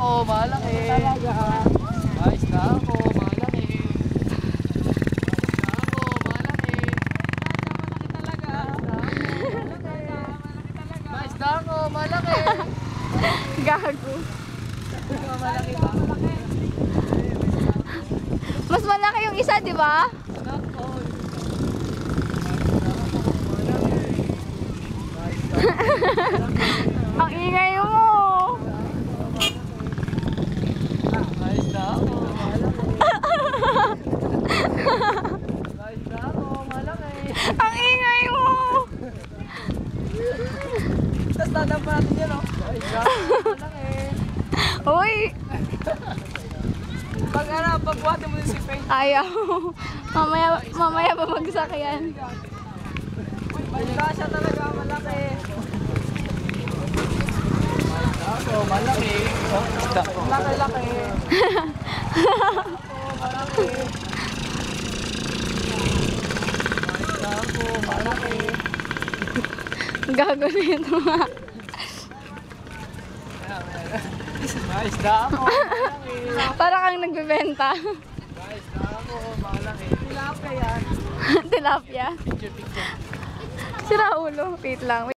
ako, malaki. Talaga. May isda ako, malaki. May isda ako, malaki. Malaki talaga. May isda ako, malaki. Gago. Malaki ba? Mas malaki yung isa, di ba? Ang ingay mo. May isda ako, malaki. May isda ako, malaki. Ang ingay mo. Tapos dadampa natin yun, oh. May isda ako, malaki. Uy. Pag pagbuhatin mo din si Faith. Ayaw. Mamaya bumagsak yan. Basta siya talaga malaki. Ako, malaki. Oh, isda ko. Laki-laki. Malaki. May isda ako, malaki. Gago nito nga. May isda ako, malaki. Para kang nagbebenta. May isda ako, malaki. Tilapia yan. Tilapia. Picture. Sira ulo. Wait lang.